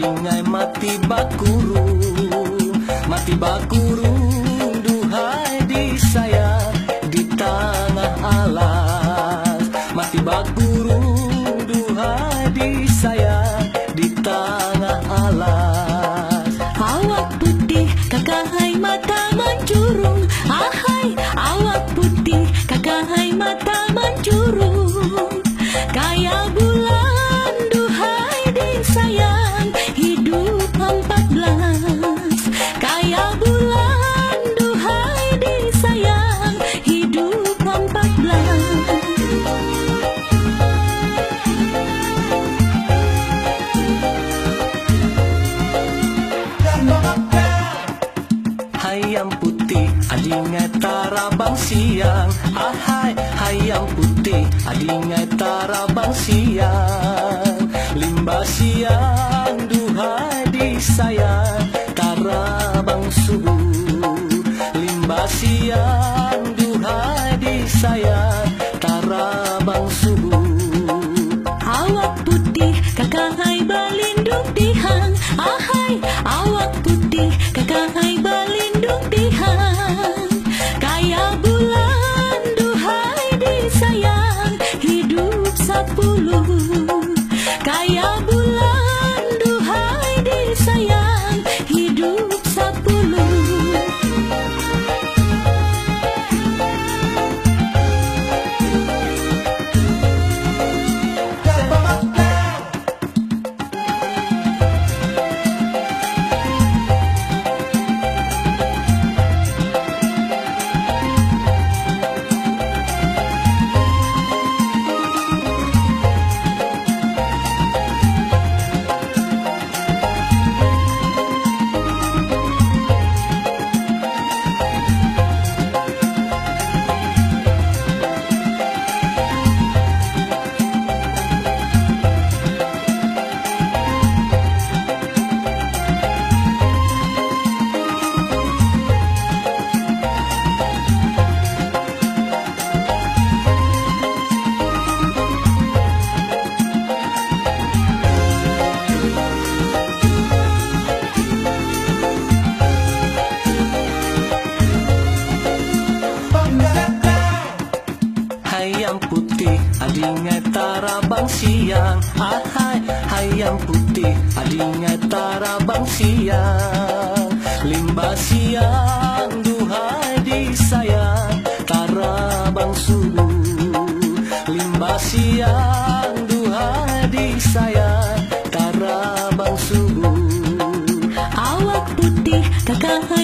adingai mati bakurung duhai di saya di tengah alas. Mati bakurung duhai di saya di tengah alas. Awak putih kakahai mata mencurung, ahai awak putih kakahai mata mencurung. Kayak bulan duhai disayang hidup 14. Kayak bulan duhai disayang hidup 14. Hayam putih adingai tarabang siang, ahai hayam putih adingai tarabang siang. Limbah siang duhai disayang tarabang subuh. Limbah siang duhai disayang tarabang subuh. Awak putih kakahai balindung dihang, ahai awak putih kakahai balindung dihang. Kayak bulan duhai disayang hidup 10. Kayak bulan duhai disayang hidup 10. Hayam putih adingai tarabang siang, ahai hayam putih adingai tarabang siang. Limbah siang duhai disayang tarabang subuh. Limbah siang duhai disayang tarabang subuh. Awak putih kakahai